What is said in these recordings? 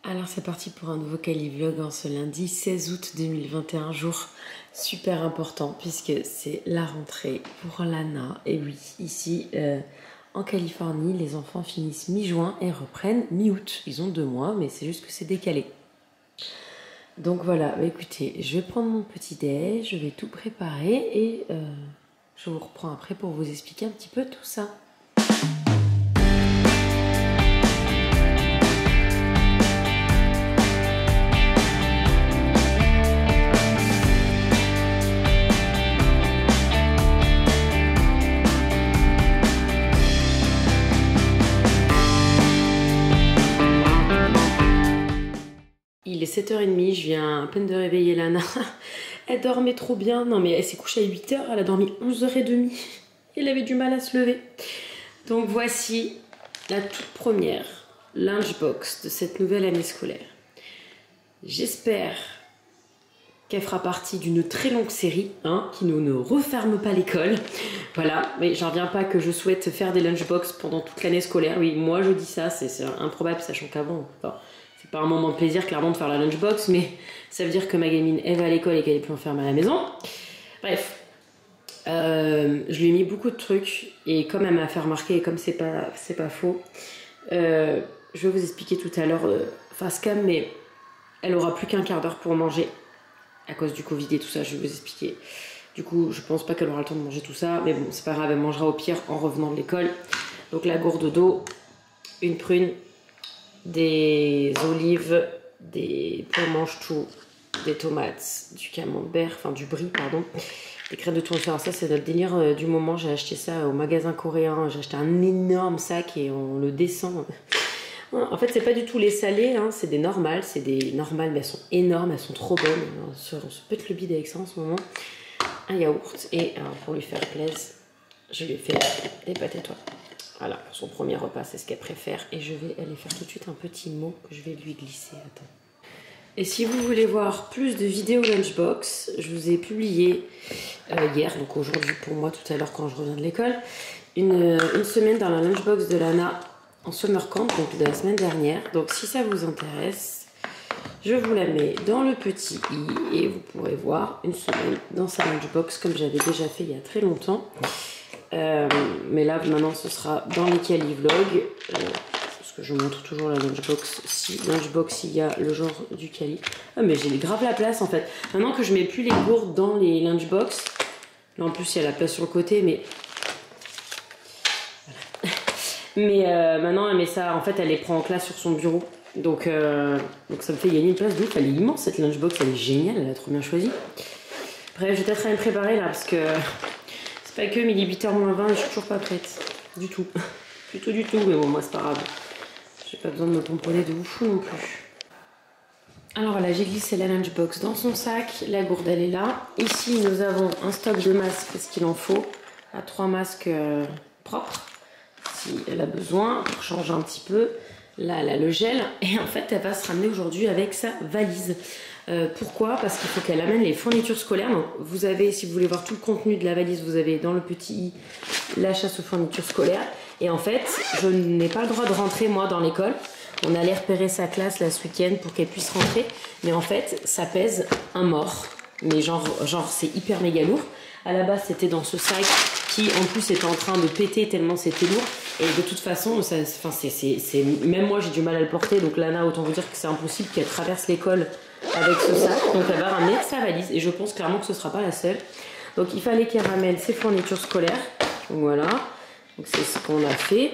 Alors c'est parti pour un nouveau Calivlog en ce lundi 16 août 2021, jour super important puisque c'est la rentrée pour Lana. Et oui, ici en Californie, les enfants finissent mi-juin et reprennent mi-août. Ils ont 2 mois, mais c'est juste que c'est décalé. Donc voilà, bah écoutez, je vais prendre mon petit déj, je vais tout préparer et je vous reprends après pour vous expliquer un petit peu tout ça. Il est 7h30, je viens à peine de réveiller Lana. Elle dormait trop bien. Non mais elle s'est couchée à 8h, elle a dormi 11h30. Elle avait du mal à se lever. Donc voici la toute première lunchbox de cette nouvelle année scolaire. J'espère qu'elle fera partie d'une très longue série, qui ne referme pas l'école. Voilà, mais j'en reviens pas que je souhaite faire des lunchbox pendant toute l'année scolaire. Oui, moi je dis ça, c'est improbable, sachant qu'avant... c'est pas un moment de plaisir clairement de faire la lunchbox, mais ça veut dire que ma gamine elle va à l'école et qu'elle est plus enfermée à la maison. Bref, je lui ai mis beaucoup de trucs et comme elle m'a fait remarquer et comme c'est pas faux, je vais vous expliquer tout à l'heure face cam, mais elle aura plus qu'un quart d'heure pour manger à cause du Covid et tout ça. Je vais vous expliquer. Du coup, je pense pas qu'elle aura le temps de manger tout ça, mais bon, c'est pas grave, elle mangera au pire en revenant de l'école. Donc la gourde d'eau, une prune, des olives, des pois mange-tout, des tomates, du camembert, enfin du brie, pardon, des graines de tournesol. Ça, c'est notre délire du moment. J'ai acheté ça au magasin coréen. J'ai acheté un énorme sac et on le descend. En fait, c'est pas du tout les salés, c'est des normales. C'est des normales, mais elles sont énormes, elles sont trop bonnes. On se pète le bide avec ça en ce moment. Un yaourt. Et alors, pour lui faire plaisir, je lui ai fait des pâtes étoiles. Voilà, pour son premier repas, c'est ce qu'elle préfère. Et je vais aller faire tout de suite un petit mot que je vais lui glisser. Attends. Et si vous voulez voir plus de vidéos lunchbox, je vous ai publié hier, donc aujourd'hui pour moi, tout à l'heure quand je reviens de l'école, une semaine dans la lunchbox de Lana en summer camp, donc de la semaine dernière. Donc si ça vous intéresse, je vous la mets dans le petit i et vous pourrez voir une semaine dans sa lunchbox comme j'avais déjà fait il y a très longtemps. Mais là maintenant ce sera dans les Calivlogs parce que je montre toujours la lunchbox. Si lunchbox il y a le genre du Cali. Ah mais j'ai grave la place en fait. Maintenant que je mets plus les gourdes dans les lunchbox, là en plus il y a la place sur le côté, mais voilà. Mais maintenant elle met ça, en fait elle les prend en classe sur son bureau. Donc ça me fait gagner une place d'ouf. Elle est immense cette lunchbox, elle est géniale, elle a trop bien choisi. Bref, je vais peut-être aller me préparer là parce que pas que, mais il est 8h moins 20 et je suis toujours pas prête. Du tout. Du tout, mais bon, moi c'est pas grave. J'ai pas besoin de me pomponner de ouf non plus. Alors voilà, j'ai glissé la lunchbox dans son sac. La gourde, elle est là. Ici, nous avons un stock de masques, parce qu'il en faut. À 3 masques propres, si elle a besoin, pour changer un petit peu. Là, elle a le gel. Et en fait, elle va se ramener aujourd'hui avec sa valise. Pourquoi? Parce qu'il faut qu'elle amène les fournitures scolaires. Donc, vous avez, si vous voulez voir tout le contenu de la valise, vous avez dans le petit i la chasse aux fournitures scolaires. Et en fait, je n'ai pas le droit de rentrer moi dans l'école. On allait repérer sa classe là ce week-end pour qu'elle puisse rentrer. Mais en fait, ça pèse un mort. Mais genre c'est hyper méga lourd. À la base, c'était dans ce sac qui en plus était en train de péter tellement c'était lourd. Et de toute façon, même moi j'ai du mal à le porter. Donc Lana, autant vous dire que c'est impossible qu'elle traverse l'école avec ce sac. Donc elle va ramener sa valise et je pense clairement que ce sera pas la seule. Donc il fallait qu'elle ramène ses fournitures scolaires. Voilà, donc c'est ce qu'on a fait.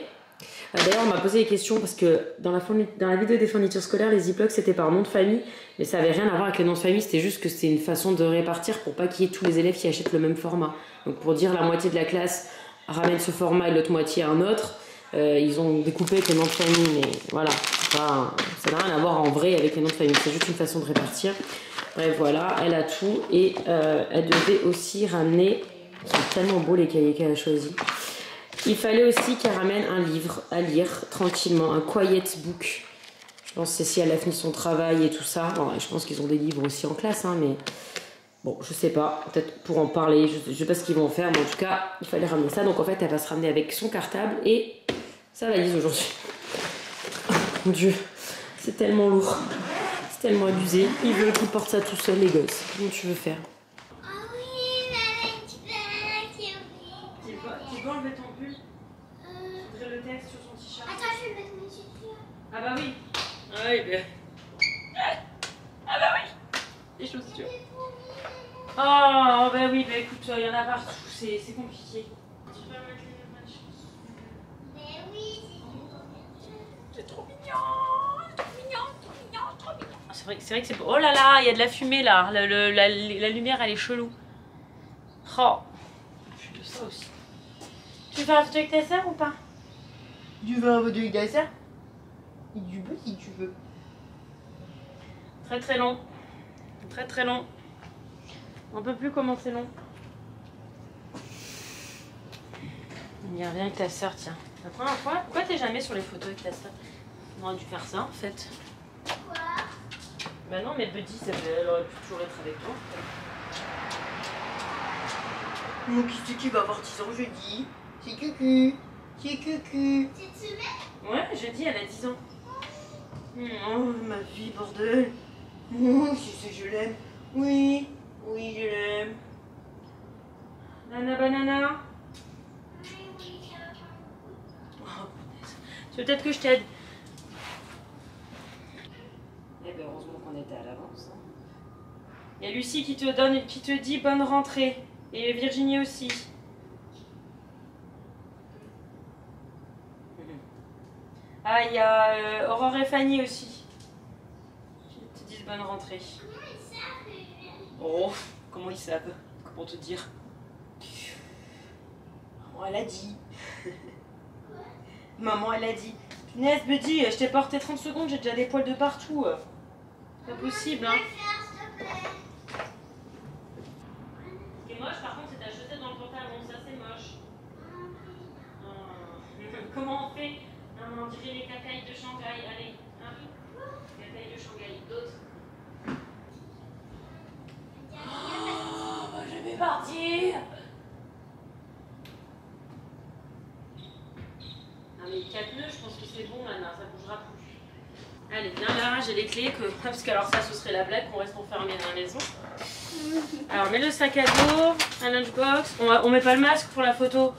D'ailleurs on m'a posé des questions parce que dans la vidéo des fournitures scolaires, les ziplocs c'était par nom de famille, mais ça avait rien à voir avec les noms de famille, c'était juste que c'était une façon de répartir pour pas qu'il y ait tous les élèves qui achètent le même format. Donc pour dire la moitié de la classe ramène ce format et l'autre moitié un autre, ils ont découpé avec les noms de famille, mais voilà, ça n'a rien à voir en vrai avec les noms de famille, c'est juste une façon de répartir. Bref voilà, elle a tout et elle devait aussi ramener, c'est tellement beau les cahiers qu'elle a choisis. Il fallait aussi qu'elle ramène un livre à lire tranquillement, un quiet book. Je pense que c'est si elle a fini son travail et tout ça. Bon, je pense qu'ils ont des livres aussi en classe, mais bon, je sais pas. Peut-être pour en parler, je sais pas ce qu'ils vont en faire, mais en tout cas, il fallait ramener ça. Donc en fait, elle va se ramener avec son cartable et sa valise aujourd'hui. Mon Dieu. C'est tellement lourd. C'est tellement abusé. Il veut qu'il porte ça tout seul, les gosses. Comment tu veux faire? Oh oui, maman, tu peux Tu peux enlever ton pull? Faudrait le texte sur son t-shirt. Attends, je vais mettre mes chaussures. Ah bah oui. Ah oui, bah. Ah bah oui. Les chaussures. Oh bah oui, bah écoute, il y en a partout. C'est compliqué. Tu peux mettre les matchs. Mais oui, C'est trop mignon. Trop mignon. C'est vrai que c'est... Oh là là, il y a de la fumée là. La lumière, elle est chelou. Oh. Je suis de ça aussi. Tu veux faire un photo avec ta sœur ou pas? Tu veux un photo avec ta sœur? Tu peux si tu veux. Très long. Très long. On peut plus comment c'est long. Viens avec ta sœur, tiens. La première fois, pourquoi t'es jamais sur les photos avec ta sœur? On aurait dû faire ça en fait. quoi? Bah non, mais Buddy, elle aurait pu toujours être avec toi. Mon qui va avoir 10 ans jeudi. C'est Cucu. C'est Cucu. Cette semaine? Ouais, jeudi, elle a 10 ans. Oh, ma vie, bordel. Oh, si je l'aime. Oui, je l'aime. Nana banana. Oui, ça va. Oh, punaise. Tu veux peut-être que je t'aide? Eh ben, heureusement qu'on était à l'avance. Hein. Il y a Lucie qui te dit bonne rentrée. Et Virginie aussi. Ah, il y a Aurore et Fanny aussi. Qui te disent bonne rentrée. Comment ils savent? Oh, comment ils savent? Comment te dire? Maman, elle a dit. Maman, elle a dit. Punaise, Buddy, je t'ai porté 30 secondes, j'ai déjà des poils de partout. C'est pas possible, hein. Ce qui est moche, par contre, c'est ta chaussette dans le pantalon. Ça, c'est moche. Comment on fait? On dirait les cacailles de Shanghai. Allez, hein? Cacailles de Shanghai. D'autres. Oh, je vais partir. Ah mais 4 nœuds, je pense que c'est bon maintenant, ça bougera plus. Allez, viens là, j'ai les clés, parce que alors ça, ce serait la blague qu'on reste enfermé dans la maison. Alors, mets le sac à dos, un lunchbox. On met pas le masque pour la photo?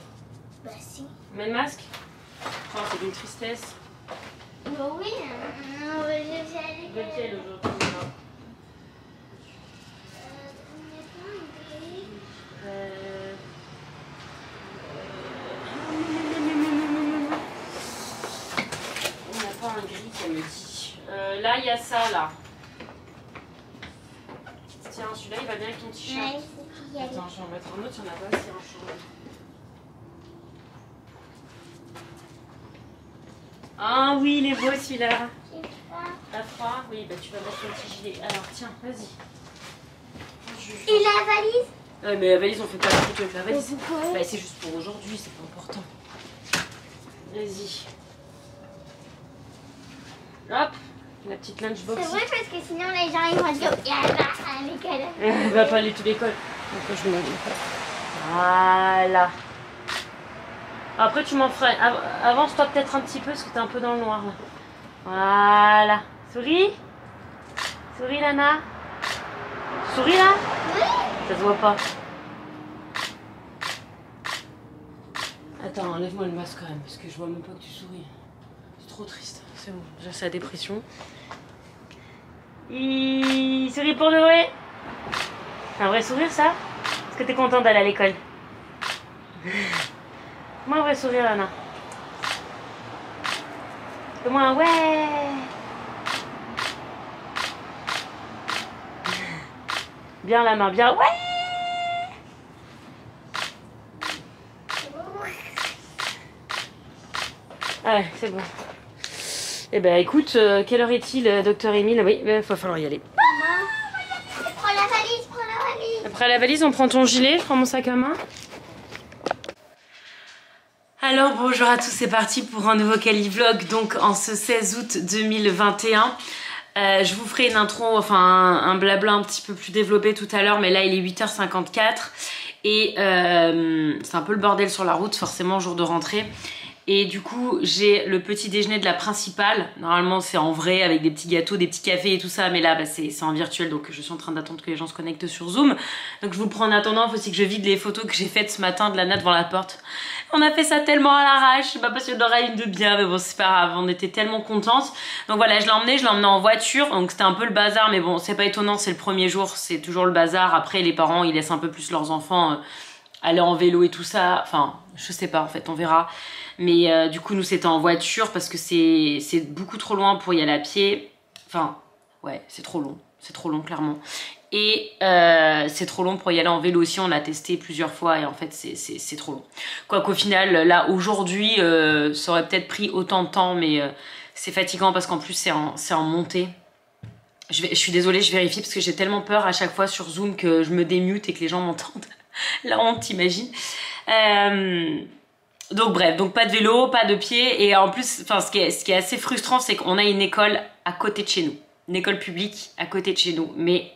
Bah si. On met le masque? Oh, c'est d'une tristesse. Bah oui, on va aller à l'école. Lequel aujourd'hui? On n'a pas un gris, elle me dit. Là, il y a ça, là. Tiens, celui-là, il va bien avec ton t-shirt. Attends, je vais en mettre un autre, il n'y en a pas assez un chaud. Ah oui, il est beau celui-là. T'as froid? Oui, bah tu vas mettre ton petit gilet. Alors, tiens, vas-y. Et la valise? Mais la valise, on fait pas la photo avec la valise. Pourquoi? Bah, c'est juste pour aujourd'hui, c'est pas important. Vas-y. Hop, la petite lunchbox. C'est vrai parce que sinon les gens ils vont dire il y a là à l'école. Elle va pas aller tout l'école. Donc je me mets. Voilà. Après tu m'en ferais. Avance-toi peut-être un petit peu parce que t'es un peu dans le noir là. Voilà. Souris. Souris Lana. Souris là. Oui. Ça se voit pas. Attends, enlève-moi le masque quand même parce que je vois même pas que tu souris. C'est trop triste. C'est bon, j'ai sa dépression. Il sourit pour de vrai. Un vrai sourire ça? Est-ce que t'es contente d'aller à l'école? Fais-moi un vrai sourire Anna. Fais-moi un ouais. Bien la main, bien ouais. Ah ouais, c'est bon. Eh ben écoute, quelle heure est-il, docteur Émile? Oui, il va falloir y aller. Prends la valise, prends la valise. Après la valise, on prend ton gilet, je prends mon sac à main. Alors bonjour à tous, c'est parti pour un nouveau Cali Vlog, donc en ce 16 août 2021. Je vous ferai une intro, enfin un blabla un petit peu plus développé tout à l'heure, mais là il est 8h54 et c'est un peu le bordel sur la route, forcément jour de rentrée. Et du coup, j'ai le petit déjeuner de la principale. Normalement, c'est en vrai avec des petits gâteaux, des petits cafés et tout ça. Mais là, bah, c'est en virtuel. Donc, je suis en train d'attendre que les gens se connectent sur Zoom. Donc, je vous le prends en attendant. Il faut aussi que je vide les photos que j'ai faites ce matin de Lana devant la porte. On a fait ça tellement à l'arrache. Je sais pas parce qu'il y en aura une de bien. Mais bon, c'est pas grave. On était tellement contentes. Donc, voilà, je l'ai emmenée en voiture. Donc, c'était un peu le bazar. Mais bon, c'est pas étonnant. C'est le premier jour. C'est toujours le bazar. Après, les parents, ils laissent un peu plus leurs enfants aller en vélo et tout ça. Enfin, je sais pas en fait. On verra. Mais du coup, nous, c'était en voiture parce que c'est beaucoup trop loin pour y aller à pied. Enfin, ouais, c'est trop long, clairement. Et c'est trop long pour y aller en vélo aussi. On l'a testé plusieurs fois et en fait, c'est trop long. Quoi qu'au final, là, aujourd'hui, ça aurait peut-être pris autant de temps, mais c'est fatigant parce qu'en plus, c'est en montée. Je suis désolée, je vérifie parce que j'ai tellement peur à chaque fois sur Zoom que je me démute et que les gens m'entendent. La honte, t'imagines. Donc bref, donc pas de vélo, pas de pied et en plus, enfin ce qui est assez frustrant, c'est qu'on a une école à côté de chez nous, une école publique à côté de chez nous, mais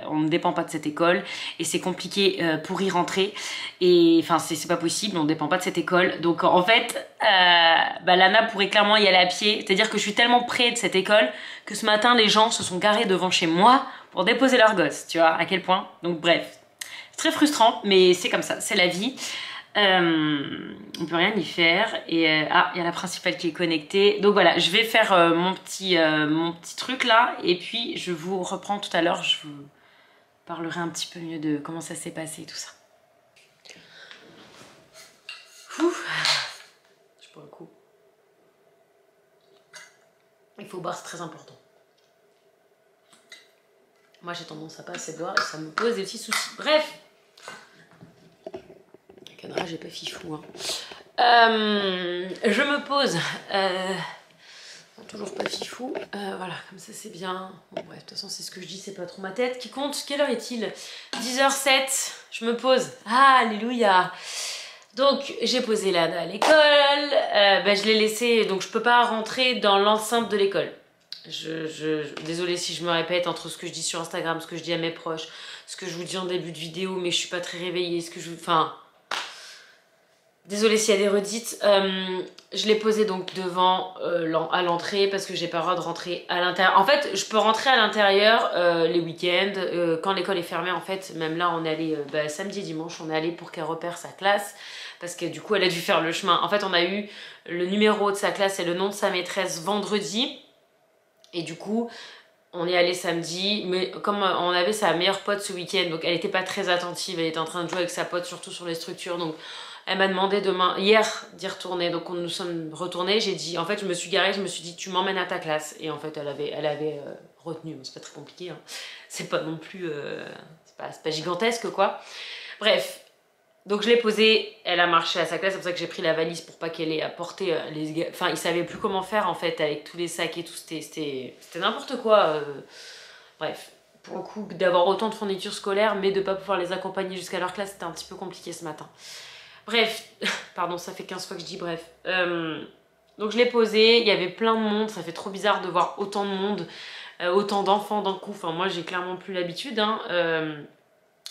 on ne dépend pas de cette école et c'est compliqué pour y rentrer et enfin c'est pas possible, on ne dépend pas de cette école, donc en fait, bah, Lana pourrait clairement y aller à pied, c'est-à-dire que je suis tellement près de cette école que ce matin les gens se sont garés devant chez moi pour déposer leurs gosses, tu vois à quel point, donc bref, c'est très frustrant, mais c'est comme ça, c'est la vie. On peut rien y faire et ah il y a la principale qui est connectée donc voilà je vais faire mon petit truc là et puis je vous reprends tout à l'heure, je vous parlerai un petit peu mieux de comment ça s'est passé et tout ça. Ouf. Je bois un coup. Il faut boire, c'est très important. Moi j'ai tendance à pas assez boire et ça me pose des petits soucis. Bref, j'ai pas fifou. Hein. Je me pose. Toujours pas fifou. Voilà, comme ça c'est bien. Bon, bref, de toute façon, c'est ce que je dis, c'est pas trop ma tête qui compte. Quelle heure est-il? 10h07. Je me pose. Ah, alléluia. Donc, j'ai posé Lana à l'école. Je l'ai laissée, donc je peux pas rentrer dans l'enceinte de l'école. Désolée si je me répète entre ce que je dis sur Instagram, ce que je dis à mes proches, ce que je vous dis en début de vidéo, mais je suis pas très réveillée. Enfin. Désolée s'il y a des redites, je l'ai posé donc devant à l'entrée parce que j'ai pas le droit de rentrer à l'intérieur. En fait, je peux rentrer à l'intérieur les week-ends, quand l'école est fermée en fait. Même là, on est allé samedi et dimanche, on est allé pour qu'elle repère sa classe parce que du coup, elle a dû faire le chemin. En fait, on a eu le numéro de sa classe et le nom de sa maîtresse vendredi et du coup, on est allé samedi, mais comme on avait sa meilleure pote ce week-end, donc elle était pas très attentive, elle était en train de jouer avec sa pote surtout sur les structures, donc elle m'a demandé hier d'y retourner, donc nous sommes retournés, j'ai dit, en fait je me suis garée, je me suis dit tu m'emmènes à ta classe, et en fait elle avait retenu, c'est pas très compliqué, hein. C'est pas non plus, c'est pas gigantesque quoi, bref. Donc je l'ai posée, elle a marché à sa classe, c'est pour ça que j'ai pris la valise pour pas qu'elle ait à porter les... Enfin, ils savaient plus comment faire en fait avec tous les sacs et tout, c'était n'importe quoi. Bref, pour le coup, d'avoir autant de fournitures scolaires mais de pas pouvoir les accompagner jusqu'à leur classe, c'était un petit peu compliqué ce matin. Bref, pardon, ça fait 15 fois que je dis bref. Donc je l'ai posée, il y avait plein de monde, ça fait trop bizarre de voir autant de monde, autant d'enfants d'un coup, enfin moi j'ai clairement plus l'habitude, hein.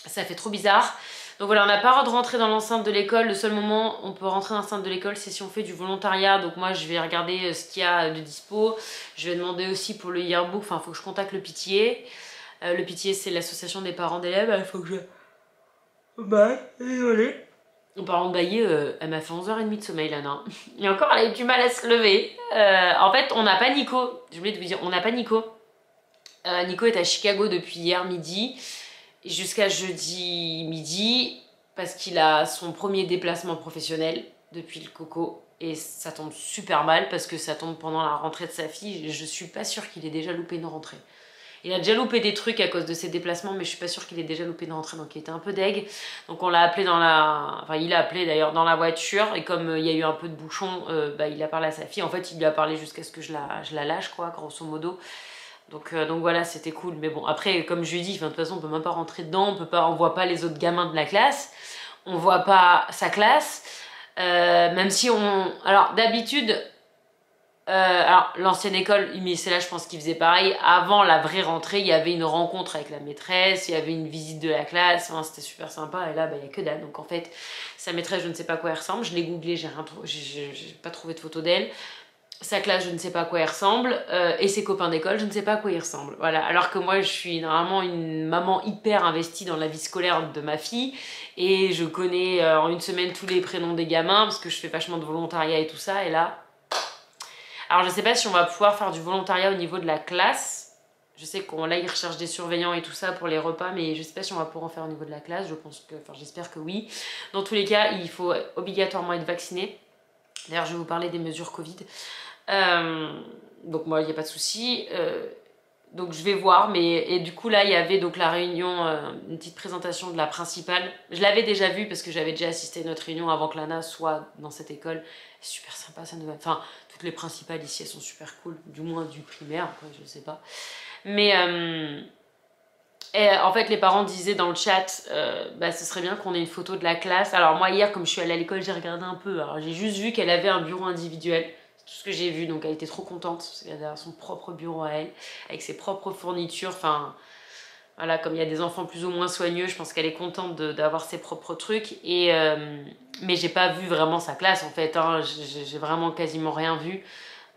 Ça fait trop bizarre. Donc voilà, on n'a pas le droit de rentrer dans l'enceinte de l'école. Le seul moment où on peut rentrer dans l'enceinte de l'école, c'est si on fait du volontariat. Donc moi, je vais regarder ce qu'il y a de dispo. Je vais demander aussi pour le yearbook. Enfin, il faut que je contacte le PTA. Le PTA, c'est l'association des parents d'élèves. Il faut que je... Bah, désolée. En parlant de bailler, elle m'a fait 11h30 de sommeil, là, non. Et encore, elle a eu du mal à se lever. En fait, on n'a pas Nico. Je voulais vous dire, on n'a pas Nico. Nico est à Chicago depuis hier midi. Jusqu'à jeudi midi parce qu'il a son premier déplacement professionnel depuis le coco et ça tombe super mal parce que ça tombe pendant la rentrée de sa fille. Je suis pas sûre qu'il ait déjà loupé une rentrée. Il a déjà loupé des trucs à cause de ses déplacements mais je suis pas sûre qu'il ait déjà loupé une rentrée, donc il était un peu deg. Donc on l'a appelé dans la... Enfin il a appelé d'ailleurs dans la voiture et comme il y a eu un peu de bouchon, il a parlé à sa fille. En fait il lui a parlé jusqu'à ce que je la lâche quoi, grosso modo. Donc voilà, c'était cool. Mais bon, après, comme je lui ai dit, de toute façon, on peut même pas rentrer dedans. On voit pas les autres gamins de la classe. On voit pas sa classe. Même si on... Alors, d'habitude, Alors, l'ancienne école, mais c'est là, je pense qu'ils faisaient pareil. Avant la vraie rentrée, il y avait une rencontre avec la maîtresse, il y avait une visite de la classe, enfin, c'était super sympa. Et là, bah, il n'y a que dalle. Donc, en fait, sa maîtresse, je ne sais pas à quoi elle ressemble. Je l'ai googlé, j'ai pas trouvé de photo d'elle. Sa classe, je ne sais pas à quoi elle ressemble. Et ses copains d'école, je ne sais pas à quoi ils ressemblent. Voilà. Alors que moi, je suis normalement une maman hyper investie dans la vie scolaire de ma fille. Et je connais en une semaine tous les prénoms des gamins, parce que je fais vachement de volontariat et tout ça. Et là... Alors je sais pas si on va pouvoir faire du volontariat au niveau de la classe. Je sais qu'on là ils recherchent des surveillants et tout ça pour les repas, mais je sais pas si on va pouvoir en faire au niveau de la classe. Je pense que, enfin j'espère que oui. Dans tous les cas, il faut obligatoirement être vacciné. D'ailleurs, je vais vous parler des mesures Covid. Donc moi, il n'y a pas de souci. Donc je vais voir, mais et du coup là il y avait donc la réunion, une petite présentation de la principale. Je l'avais déjà vue parce que j'avais déjà assisté à notre réunion avant que Lana soit dans cette école. C'est super sympa ça nouvelle. Enfin, toutes les principales ici elles sont super cool, du moins du primaire, après je sais pas. Mais et en fait les parents disaient dans le chat, bah ce serait bien qu'on ait une photo de la classe. Alors moi hier comme je suis allée à l'école j'ai regardé un peu, alors j'ai juste vu qu'elle avait un bureau individuel. Tout ce que j'ai vu, donc elle était trop contente parce qu'elle a son propre bureau à elle, avec ses propres fournitures, enfin voilà, comme il y a des enfants plus ou moins soigneux, je pense qu'elle est contente d'avoir ses propres trucs, et mais j'ai pas vu vraiment sa classe en fait, hein. J'ai vraiment quasiment rien vu,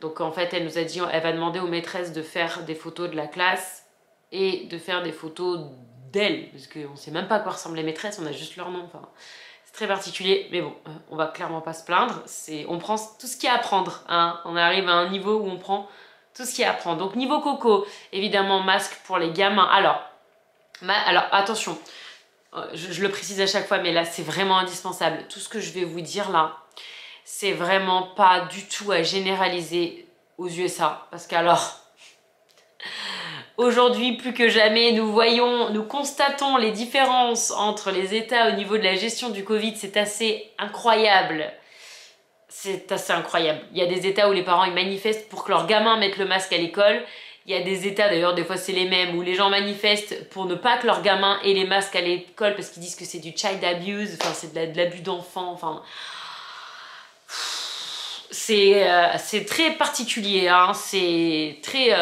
donc en fait elle nous a dit, elle va demander aux maîtresses de faire des photos de la classe et de faire des photos d'elle, parce qu'on sait même pas à quoi ressemblent les maîtresses, on a juste leur nom, enfin... Très particulier, mais bon, on va clairement pas se plaindre. On prend tout ce qu'il y a à prendre, hein. On arrive à un niveau où on prend tout ce qu'il y a à prendre. Donc niveau coco, évidemment masque pour les gamins. Alors attention, je le précise à chaque fois, mais là c'est vraiment indispensable. Tout ce que je vais vous dire là, c'est vraiment pas du tout à généraliser aux USA, parce qu'alors... Aujourd'hui, plus que jamais, nous constatons les différences entre les États au niveau de la gestion du Covid. C'est assez incroyable. C'est assez incroyable. Il y a des États où les parents ils manifestent pour que leurs gamins mettent le masque à l'école. Il y a des États, d'ailleurs, des fois c'est les mêmes, où les gens manifestent pour ne pas que leurs gamins aient les masques à l'école parce qu'ils disent que c'est du child abuse, enfin c'est de l'abus d'enfants, enfin... C'est très particulier, hein. C'est très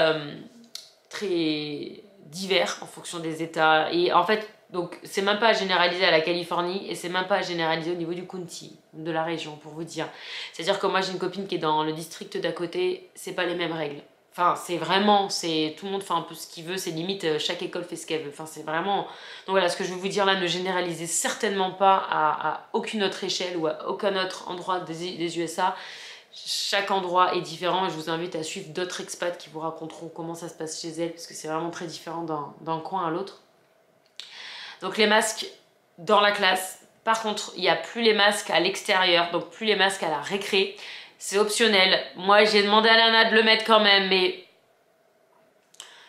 divers en fonction des États. Et en fait, donc c'est même pas généralisé à la Californie et c'est même pas généralisé au niveau du county, de la région, pour vous dire. C'est-à-dire que moi j'ai une copine qui est dans le district d'à côté, c'est pas les mêmes règles. Enfin, c'est vraiment, tout le monde fait un peu ce qu'il veut, c'est limite chaque école fait ce qu'elle veut. Enfin, c'est vraiment. Donc voilà, ce que je veux vous dire là, ne généralisez certainement pas à aucune autre échelle ou à aucun autre endroit des USA. Chaque endroit est différent et je vous invite à suivre d'autres expats qui vous raconteront comment ça se passe chez elles parce que c'est vraiment très différent d'un coin à l'autre. Donc les masques dans la classe. Par contre, il n'y a plus les masques à l'extérieur, donc plus les masques à la récré. C'est optionnel. Moi, j'ai demandé à Lana de le mettre quand même, mais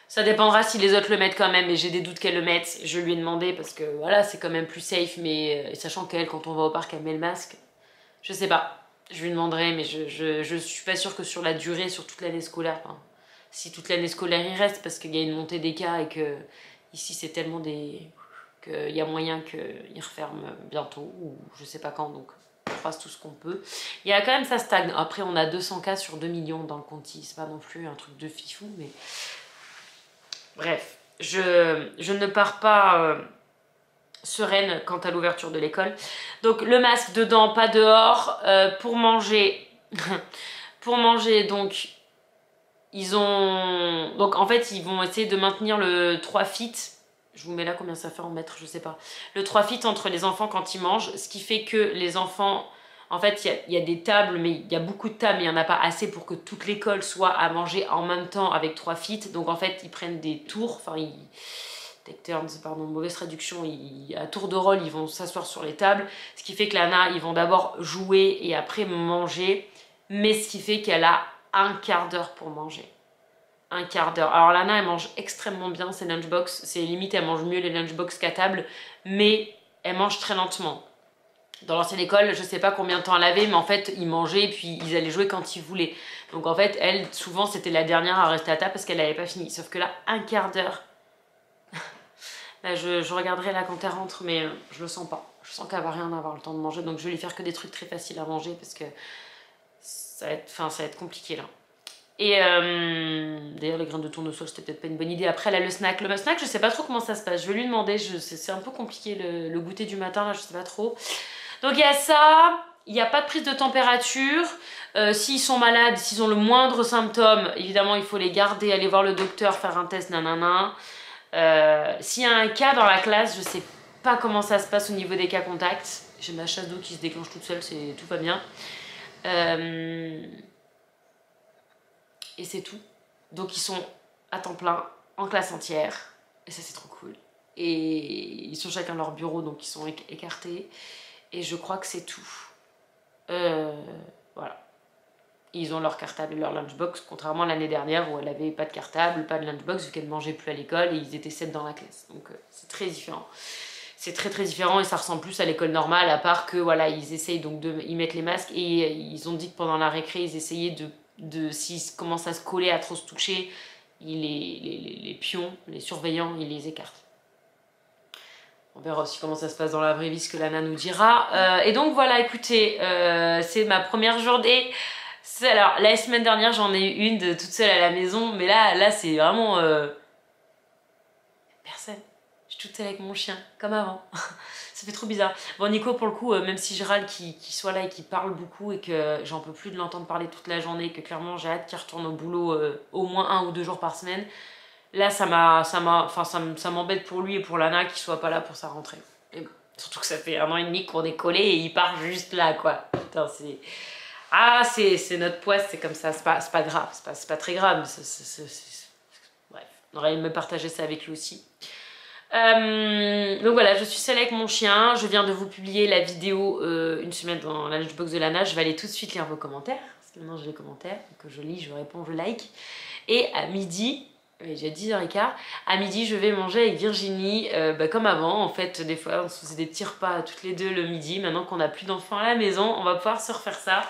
ça dépendra si les autres le mettent quand même, et j'ai des doutes qu'elle le mette. Je lui ai demandé parce que voilà, c'est quand même plus safe, mais sachant qu'elle, quand on va au parc, elle met le masque. Je sais pas. Je lui demanderai, mais je suis pas sûre que sur la durée, sur toute l'année scolaire, enfin, si toute l'année scolaire il reste, parce qu'il y a une montée des cas et que ici c'est tellement qu'il y a moyen qu'ils referment bientôt, ou je sais pas quand, donc on fasse tout ce qu'on peut. Il y a quand même, ça stagne. Après, on a 200 cas sur 2 millions dans le Conti, c'est pas non plus un truc de fifou, mais... Bref, je ne pars pas... sereine quant à l'ouverture de l'école. Donc le masque dedans, pas dehors. Pour manger, donc donc en fait ils vont essayer de maintenir le 3 feet. Je vous mets là combien ça fait en mètres, je sais pas. Le 3 feet entre les enfants quand ils mangent, ce qui fait que les enfants... En fait, il y a des tables, mais il y a beaucoup de tables, mais il n'y en a pas assez pour que toute l'école soit à manger en même temps avec 3 feet. Donc en fait, ils prennent des tours, enfin take turns, pardon, mauvaise traduction, à tour de rôle, ils vont s'asseoir sur les tables, ce qui fait que Lana, ils vont d'abord jouer et après manger, mais ce qui fait qu'elle a un quart d'heure pour manger. Un quart d'heure. Alors Lana, elle mange extrêmement bien ses lunchbox, c'est limite, elle mange mieux les lunchbox qu'à table, mais elle mange très lentement. Dans l'ancienne école, je sais pas combien de temps elle avait, mais en fait, ils mangeaient et puis ils allaient jouer quand ils voulaient. Donc en fait, elle, souvent, c'était la dernière à rester à table parce qu'elle n'avait pas fini. Sauf que là, un quart d'heure. Là, je regarderai là quand elle rentre, mais je le sens pas. Je sens qu'elle va rien avoir le temps de manger, donc je vais lui faire que des trucs très faciles à manger parce que ça va être compliqué là. Et d'ailleurs, les graines de tournesol, c'était peut-être pas une bonne idée. Après, elle a le snack. Le snack, je sais pas trop comment ça se passe. Je vais lui demander. C'est un peu compliqué le goûter du matin, là, je sais pas trop. Donc, il y a ça. Il n'y a pas de prise de température. S'ils sont malades, s'ils ont le moindre symptôme, évidemment, il faut les garder, aller voir le docteur, faire un test, nanana. S'il y a un cas dans la classe, je sais pas comment ça se passe au niveau des cas contacts. J'ai ma chasse d'eau qui se déclenche toute seule, tout va bien. Et c'est tout. Donc ils sont à temps plein, en classe entière. Et ça c'est trop cool. Et ils sont chacun dans leur bureau, donc ils sont écartés. Et je crois que c'est tout. Voilà. Ils ont leur cartable et leur lunchbox, contrairement à l'année dernière où elle avait pas de cartable, pas de lunchbox, vu qu'elle ne mangeait plus à l'école et ils étaient 7 dans la classe. Donc c'est très différent. C'est très très différent et ça ressemble plus à l'école normale, à part que voilà, ils essayent donc ils mettent les masques et ils ont dit que pendant la récré, ils essayaient s'ils commencent à se coller, à trop se toucher, les pions, les surveillants, ils les écartent. On verra aussi comment ça se passe dans la vraie vie, ce que Lana nous dira. Et donc voilà, écoutez, c'est ma première journée. Alors, la semaine dernière, j'en ai eu une de toute seule à la maison, mais là c'est vraiment... personne. Je suis toute seule avec mon chien, comme avant. Ça fait trop bizarre. Bon, Nico, pour le coup, même si je râle qu'il soit là et qu'il parle beaucoup et que j'en peux plus de l'entendre parler toute la journée, que clairement j'ai hâte qu'il retourne au boulot au moins 1 ou 2 jours par semaine, là, ça m'embête pour lui et pour Lana qu'il soit pas là pour sa rentrée. Et bon, surtout que ça fait 1 an et demi qu'on est collés et il part juste là, quoi. Putain, c'est... Ah, c'est notre poisse, c'est comme ça, c'est pas grave, c'est pas très grave. Bref, on aurait aimé partager ça avec lui aussi. Donc voilà, je suis seule avec mon chien. Je viens de vous publier la vidéo une semaine dans la lunchbox de Lana. Je vais aller tout de suite lire vos commentaires, parce que maintenant j'ai les commentaires, que je lis, je réponds, je like. Et à midi, j'ai 10h15, à midi je vais manger avec Virginie, comme avant. En fait, des fois on se faisait des petits repas toutes les deux le midi. Maintenant qu'on n'a plus d'enfants à la maison, on va pouvoir se refaire ça.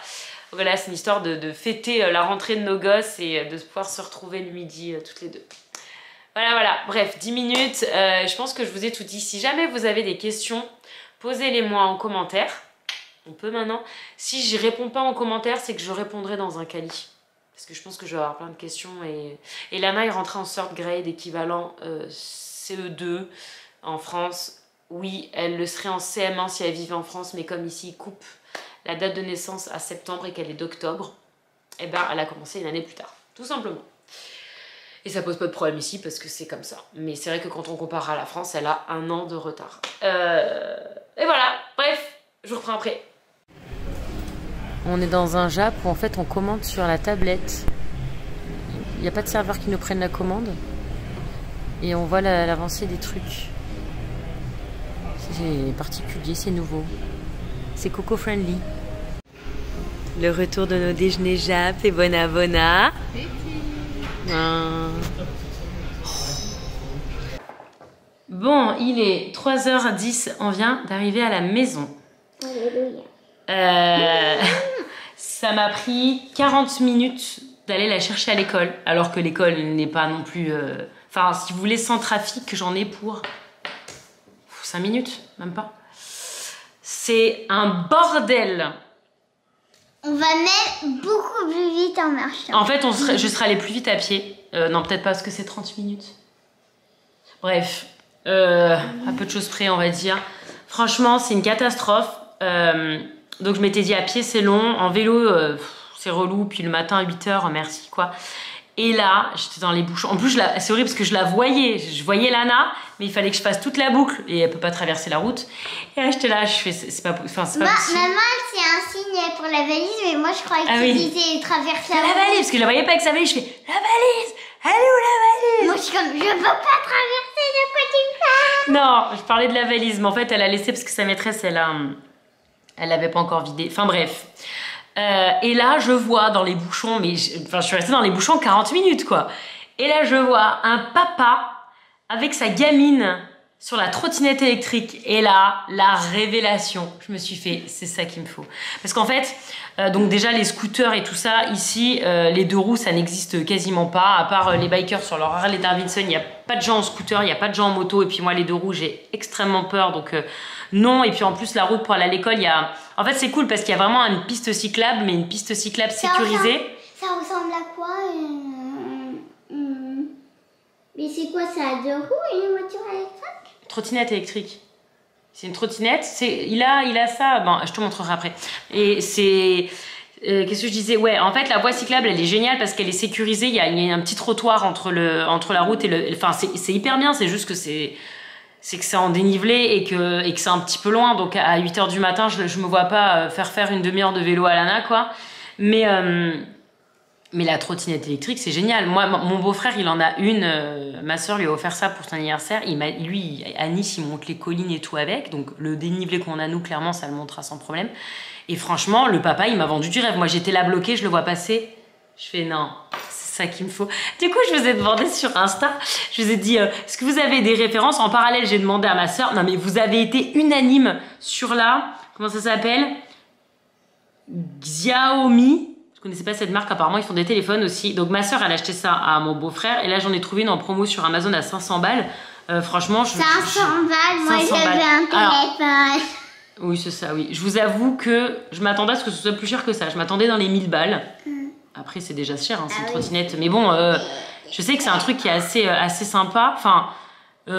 Voilà, c'est une histoire de fêter la rentrée de nos gosses et de pouvoir se retrouver le midi toutes les deux. Voilà, bref, 10 minutes, je pense que je vous ai tout dit. Si jamais vous avez des questions, posez-les-moi en commentaire. On peut maintenant. Si je réponds pas en commentaire, c'est que je répondrai dans un quali. Parce que je pense que je vais avoir plein de questions. Et Lana est rentrée en third grade, équivalent CE2 en France. Oui, elle le serait en CM1 si elle vivait en France, mais comme ici, ils coupent la date de naissance à septembre et qu'elle est d'octobre, et ben elle a commencé une année plus tard, tout simplement. Et ça pose pas de problème ici parce que c'est comme ça. Mais c'est vrai que quand on compare à la France, elle a 1 an de retard. Et voilà, bref, je vous reprends après. On est dans un Jap où en fait on commande sur la tablette. Il n'y a pas de serveur qui nous prenne la commande. Et on voit l'avancée des trucs. C'est particulier, c'est nouveau. C'est coco friendly. Le retour de nos déjeuners Jap et bona. Bon, il est 3h10, on vient d'arriver à la maison. Ça m'a pris 40 minutes d'aller la chercher à l'école, alors que l'école n'est pas non plus... Enfin, si vous voulez, sans trafic, j'en ai pour 5 minutes, même pas. C'est un bordel. On va même beaucoup plus vite en marchant. En fait, je serais allée plus vite à pied. Non, peut-être pas parce que c'est 30 minutes. Bref, à peu de choses près, on va dire. Franchement, c'est une catastrophe. Donc, je m'étais dit à pied, c'est long. En vélo, c'est relou. Puis le matin à 8h, merci, quoi. Et là, j'étais dans les bouchons. En plus, c'est horrible parce que je la voyais. Je voyais Lana, mais il fallait que je fasse toute la boucle. Et elle peut pas traverser la route. Et là, j'étais là, je fais, c'est pas possible. Maman, c'est un signe pour la valise, mais moi, je croyais que tu disais traverser la valise. Parce que je la voyais pas avec sa valise. Je fais, la valise! Elle est où la valise? Moi, je suis comme, je peux pas traverser, de quoi tu parles? Non, je parlais de la valise. Mais en fait, elle a laissé parce que sa maîtresse, elle l'avait pas encore vidée. Enfin, bref. Et là, je vois dans les bouchons, mais je suis restée dans les bouchons 40 minutes, quoi. Et là, je vois un papa avec sa gamine sur la trottinette électrique. Et là, la révélation. Je me suis fait, c'est ça qu'il me faut. Parce qu'en fait, donc déjà, les scooters et tout ça, ici, les 2 roues, ça n'existe quasiment pas. À part les bikers sur leur Harley Davidson, il n'y a pas de gens en scooter, il n'y a pas de gens en moto. Et puis moi, les 2 roues, j'ai extrêmement peur, donc... non, et puis en plus la route pour aller à l'école, il y a... En fait c'est cool parce qu'il y a vraiment une piste cyclable, mais une piste cyclable sécurisée. Ça ressemble à quoi Mais c'est quoi, ça a 2 roues et une voiture électrique? Trottinette électrique. C'est une trottinette. Il a ça. Bon, je te montrerai après. Et c'est... qu'est-ce que je disais? Ouais, en fait, la voie cyclable, elle est géniale parce qu'elle est sécurisée. Il y a un petit trottoir entre la route et le... Enfin, c'est hyper bien. C'est juste que c'est que c'est en dénivelé et que c'est un petit peu loin. Donc, à 8h du matin, je me vois pas faire une demi-heure de vélo à Lana, quoi. Mais la trottinette électrique, c'est génial. Moi, mon beau-frère, il en a une. Ma soeur lui a offert ça pour son anniversaire. Lui, à Nice, il monte les collines et tout avec. Donc, le dénivelé qu'on a, nous, clairement, ça le montera sans problème. Et franchement, le papa, il m'a vendu du rêve. Moi, j'étais là bloquée, je le vois passer. Je fais non, c'est ça qu'il me faut. Du coup, je vous ai demandé sur Insta, je vous ai dit, est-ce que vous avez des références? En parallèle, j'ai demandé à ma soeur. Non, mais vous avez été unanime sur comment ça s'appelle? Xiaomi. Je connaissais pas cette marque, apparemment ils font des téléphones aussi. Donc ma soeur elle a acheté ça à mon beau-frère et là j'en ai trouvé une en promo sur Amazon à 500 balles. Franchement, 500 balles, moi j'avais un téléphone. Oui, c'est ça, oui. Je vous avoue que je m'attendais à ce que ce soit plus cher que ça. Je m'attendais dans les 1000 balles. Après, c'est déjà cher, hein, c'est une trottinette. Mais bon, je sais que c'est un truc qui est assez sympa. Enfin,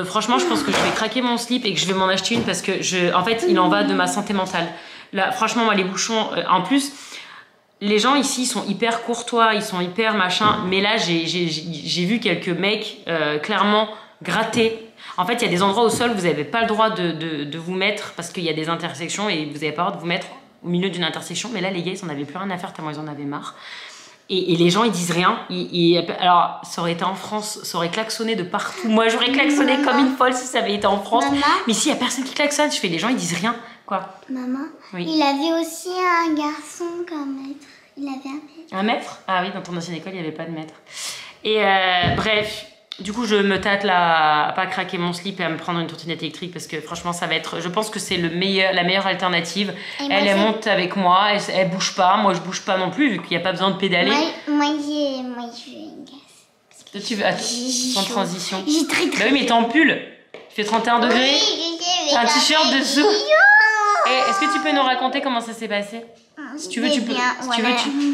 franchement, je pense que je vais craquer mon slip et que je vais m'en acheter une parce que, en fait, il en va de ma santé mentale. Là, franchement, moi, les bouchons, en plus... Les gens ici, ils sont hyper courtois, ils sont hyper machin. Mais là, j'ai vu quelques mecs clairement gratter. En fait, il y a des endroits au sol où vous n'avez pas le droit de vous mettre parce qu'il y a des intersections et vous n'avez pas le droit de vous mettre au milieu d'une intersection. Mais là, les gars, ils n'en avaient plus rien à faire tellement ils en avaient marre. Et les gens, ils disent rien. Alors, ça aurait été en France, ça aurait klaxonné de partout. Moi, j'aurais klaxonné comme une folle si ça avait été en France. Maman, mais ici, il n'y a personne qui klaxonne. Je fais, les gens, ils disent rien. Quoi? Maman, oui. Il avait aussi un garçon comme maître. Il avait un maître. Un maître? Ah oui, dans ton ancienne école, il n'y avait pas de maître. Et bref, du coup, je me tâte là à pas craquer mon slip et à me prendre une trottinette électrique parce que franchement, ça va être... Je pense que c'est la meilleure alternative. Elle monte avec moi, elle bouge pas. Moi, je bouge pas non plus vu qu'il n'y a pas besoin de pédaler. Moi, je veux une glace. Toi, tu veux... sans transition. J'ai très Bah oui, mais t'es en pull. Il fait 31 degrés. Oui, t'as un t-shirt dessous. Est-ce que tu peux nous raconter comment ça s'est passé? Si tu veux, tu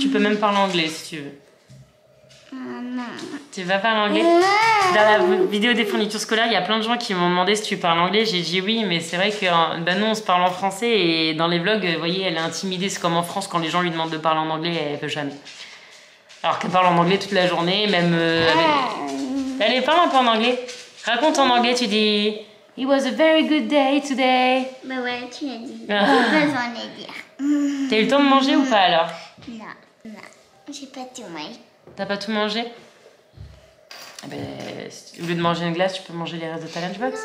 peux même parler anglais si tu veux. Non. Tu vas parler anglais? Dans la vidéo des fournitures scolaires, il y a plein de gens qui m'ont demandé si tu parles anglais. J'ai dit oui, mais c'est vrai que nous on se parle en français et dans les vlogs, vous voyez, elle est intimidée. C'est comme en France quand les gens lui demandent de parler en anglais, elle peut jamais. Alors qu'elle parle en anglais toute la journée, même. Allez, parle un peu en anglais. Raconte en anglais, tu dis. It was a very good day today. Bah ouais, tu l'as dit. J'ai besoin de le dire. T'as eu le temps de manger ou pas alors? Non. J'ai pas tout mangé. T'as pas tout mangé? Eh ben, au lieu de manger une glace, tu peux manger les restes de ta lunchbox.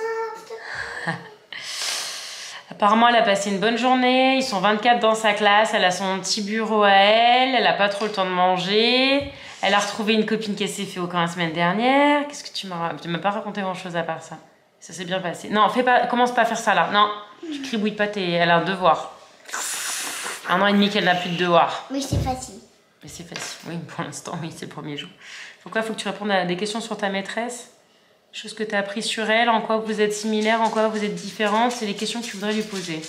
Apparemment, elle a passé une bonne journée. Ils sont 24 dans sa classe. Elle a son petit bureau à elle. Elle a pas trop le temps de manger. Elle a retrouvé une copine qui s'est fait au camp la semaine dernière. Qu'est-ce que tu m'as pas raconté grand-chose à part ça. Ça s'est bien passé. Non, commence pas à faire ça là. Non, tu cribouilles pas, elle a un devoir. 1 an et demi qu'elle n'a plus de devoir. Mais c'est facile. Mais c'est facile, oui, pour l'instant, oui, c'est le premier jour. Pourquoi faut que tu répondes à des questions sur ta maîtresse? Choses que tu as apprises sur elle, en quoi vous êtes similaires, en quoi vous êtes différentes, c'est les questions que tu voudrais lui poser.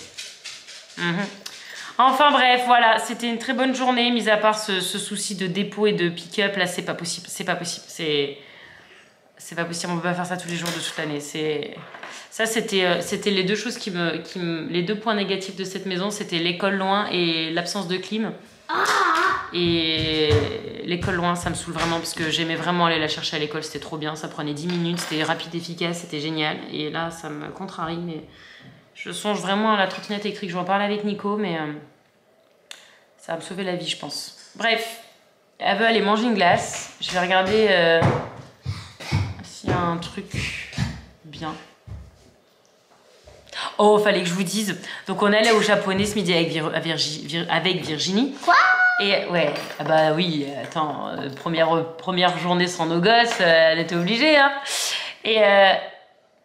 Enfin bref, voilà, c'était une très bonne journée, mis à part ce souci de dépôt et de pick-up, là c'est pas possible, c'est pas possible, c'est pas possible, on peut pas faire ça tous les jours de toute l'année. Ça, c'était les deux choses les 2 points négatifs de cette maison, c'était l'école loin et l'absence de clim. Et l'école loin, ça me saoule vraiment parce que j'aimais vraiment aller la chercher à l'école, c'était trop bien, ça prenait 10 minutes, c'était rapide, efficace, c'était génial. Et là, ça me contrarie, mais je songe vraiment à la trottinette électrique. Je vais en parler avec Nico, mais ça va me sauver la vie, je pense. Bref, elle veut aller manger une glace. Je vais regarder s'il y a un truc bien. Oh, fallait que je vous dise. Donc, on allait au japonais ce midi avec Virginie. Quoi? Et ouais, ah bah oui, attends, première journée sans nos gosses, elle était obligée, hein. Et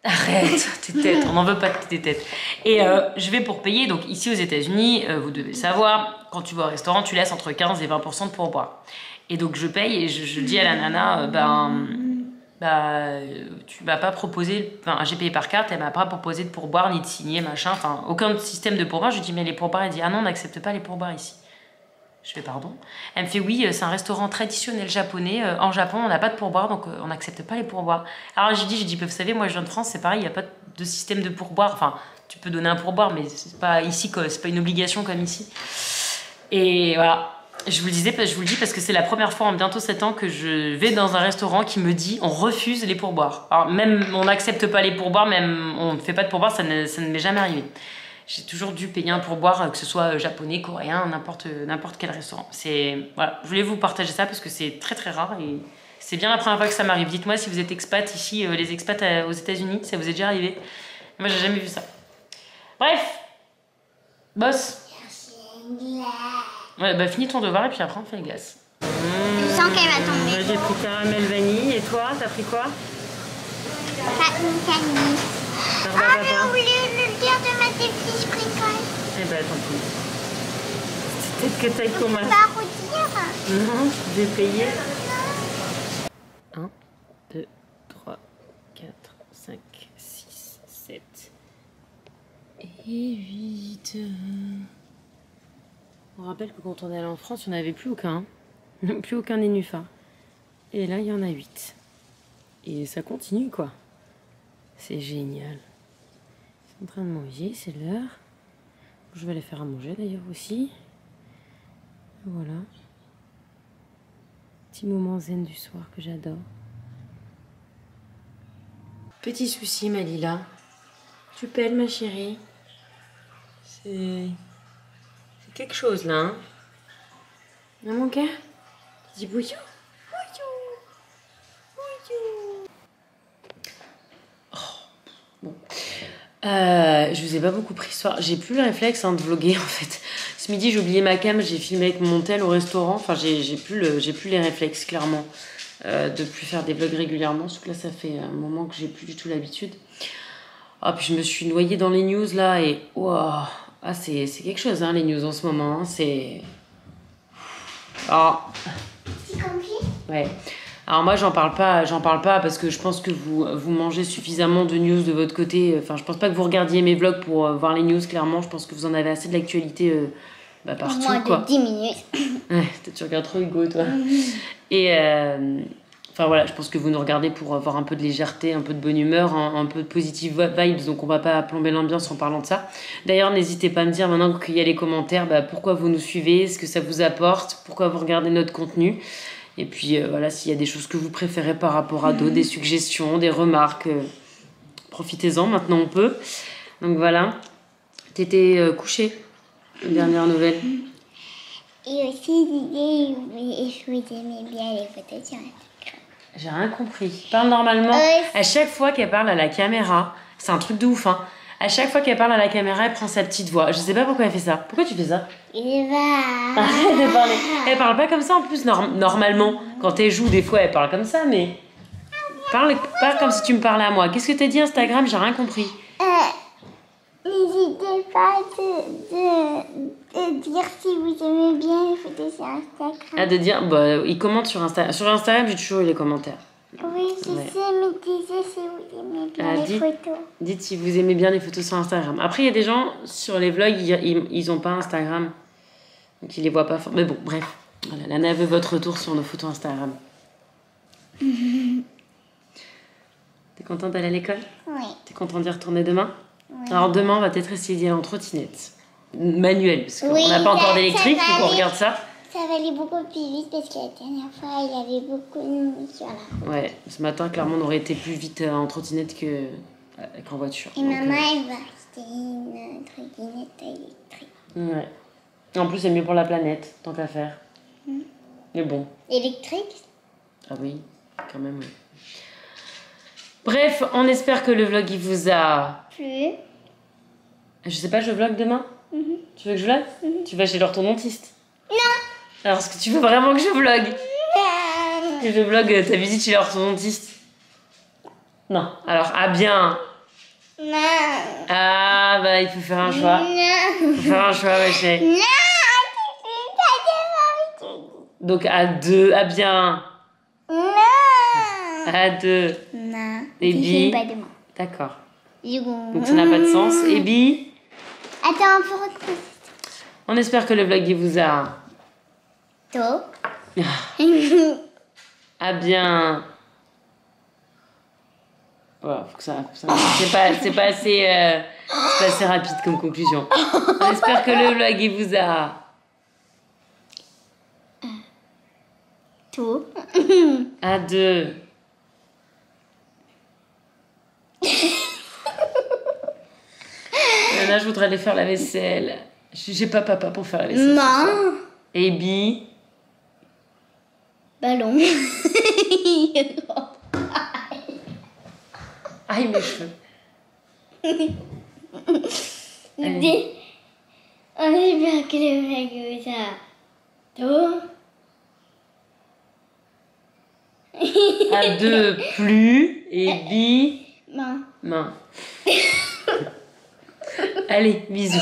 arrête tes têtes, on n'en veut pas de tes têtes. Et je vais pour payer, donc ici aux États-Unis, vous devez le savoir, quand tu vas au restaurant, tu laisses entre 15 et 20% de pourboire. Et donc je paye et je dis à la nana, tu m'as pas proposé, j'ai payé par carte, elle m'a pas proposé de pourboire ni de signer, machin, aucun système de pourboire. Je lui dis, mais les pourboires, elle dit, ah non, on n'accepte pas les pourboires ici. Je fais pardon. Elle me fait oui, c'est un restaurant traditionnel japonais. En Japon, on n'a pas de pourboire, donc on n'accepte pas les pourboires. Alors j'ai dit, vous savez, moi je viens de France, c'est pareil, il n'y a pas de système de pourboire. Enfin, tu peux donner un pourboire, mais c'est pas ici, c'est pas une obligation comme ici. Et voilà. Je vous le dis parce que c'est la première fois en bientôt 7 ans que je vais dans un restaurant qui me dit on refuse les pourboires. Alors même on n'accepte pas les pourboires, même on ne fait pas de pourboires, ça ne m'est jamais arrivé. J'ai toujours dû payer un pourboire, que ce soit japonais, coréen, n'importe quel restaurant. Voilà, je voulais vous partager ça parce que c'est très très rare et c'est bien la première fois que ça m'arrive. Dites-moi si vous êtes expat ici, les expats aux États-Unis, ça vous est déjà arrivé. Moi j'ai jamais vu ça. Bref, boss. Ouais, bah finis ton devoir et puis après on fait les glaces. Je sens qu'elle va tomber. J'ai pris caramel vanille et toi, t'as pris quoi? Vanille. Ah, j'ai oublié le dire de mettre des petits sprinkles. Eh ben tant pis. Peut-être que t'ailles ton masque. Pas redire. Non, je vais payer. 1, 2, 3, 4, 5, 6, 7 et 8. On rappelle que quand on est allé en France, il n'y en avait plus aucun. Plus aucun nénuphar. Et là, il y en a 8. Et ça continue, quoi. C'est génial. Ils sont en train de manger, c'est l'heure. Je vais les faire à manger, d'ailleurs, aussi. Voilà. Petit moment zen du soir que j'adore. Petit souci, ma Lila. Tu pèles, ma chérie. C'est quelque chose, là, hein. Hein, mon cœur? Dis bouillou. Oh, bon. Je vous ai pas beaucoup pris ce soir. J'ai plus le réflexe de vlogger, en fait. Ce midi, j'ai oublié ma cam, j'ai filmé avec mon tel au restaurant. Enfin, j'ai plus les réflexes, clairement, de plus faire des vlogs régulièrement. Sauf que là, ça fait un moment que j'ai plus du tout l'habitude. Ah, puis je me suis noyée dans les news, là, et... Wow. Ah, c'est quelque chose, hein, les news en ce moment. Hein, c'est... Ah. C'est compliqué. Ouais. Alors moi, j'en parle pas parce que je pense que vous mangez suffisamment de news de votre côté. Enfin, je pense pas que vous regardiez mes vlogs pour voir les news, clairement. Je pense que vous en avez assez de l'actualité partout, moins quoi. de 10 minutes. Ouais, tu regardes trop Hugo, toi. Et... Enfin voilà, je pense que vous nous regardez pour avoir un peu de légèreté, un peu de bonne humeur, un peu de positive vibes, donc on va pas plomber l'ambiance en parlant de ça. D'ailleurs, n'hésitez pas à me dire maintenant qu'il y a les commentaires, pourquoi vous nous suivez, ce que ça vous apporte, pourquoi vous regardez notre contenu. Et puis voilà, s'il y a des choses que vous préférez par rapport à d'autres, des suggestions, des remarques, profitez-en, maintenant on peut. Donc voilà, t'étais couchée, dernière nouvelle. Et aussi, je vous aimais bien les photos sur Instagram. J'ai rien compris. Parle normalement. À chaque fois qu'elle parle à la caméra, c'est un truc de ouf, hein. À chaque fois qu'elle parle à la caméra, elle prend sa petite voix. Je sais pas pourquoi elle fait ça. Pourquoi tu fais ça? Arrête de parler. Elle parle pas comme ça en plus, normalement. Quand elle joue, des fois, elle parle comme ça, mais... Parle comme si tu me parlais à moi. Qu'est-ce que t'as dit Instagram? J'ai rien compris. N'hésitez pas de dire si vous aimez bien les photos sur Instagram. Ah, de dire... ils commentent sur Instagram. Sur Instagram, j'ai toujours eu les commentaires. Oui, je sais, mais disez si vous aimez bien les photos. Dites si vous aimez bien les photos sur Instagram. Après, il y a des gens, sur les vlogs, ils ont pas Instagram. Donc, ils les voient pas fort. Mais bon, bref. Voilà, Lana veut votre retour sur nos photos Instagram. T'es contente d'aller à l'école? Oui. T'es contente d'y retourner demain? Oui. Alors, demain, on va peut-être essayer d'y aller en trottinette. Manuelle, parce qu'on n'a pas encore d'électrique, faut qu'on regarde ça. Ça va aller beaucoup plus vite parce que la dernière fois, il y avait beaucoup de monde sur la route. Ouais, ce matin, clairement, on aurait été plus vite en trottinette qu'en voiture. Et maman, elle va acheter une trottinette électrique. Ouais. En plus, c'est mieux pour la planète, tant qu'à faire. Mais bon. Électrique? Ah oui, quand même, oui. Bref, on espère que le vlog, il vous a... Plus. Je sais pas, je vlog demain? Tu veux que je vlog? Tu vas chez l'orthodontiste? Non. Alors, est-ce que tu veux vraiment que je vlog? Que je vlog ta visite chez l'orthodontiste? Non. Alors, ah bien. Non. Ah, bah, il faut faire un choix. Non. Il faut faire un choix, ma chérie. Non. Donc, à 2, ah bien. Non. À 2. Non. Et Bi. Pas demain. D'accord. Donc Donc, ça n'a pas de sens. Et Bi. Attends, on peut retrouver. On espère que le vlog, il vous a To. Ah bien. Voilà, faut que ça. C'est pas assez rapide comme conclusion. On espère que le vlog il vous a. To. À deux. Là, je voudrais aller faire la vaisselle. J'ai pas papa pour faire la vaisselle. Main. Et Bi. Ballon. Aïe, mes cheveux. Dis. On est bien que le mec comme ça. To. À deux, plus. Et Bi. Main. Main. Allez, bisous.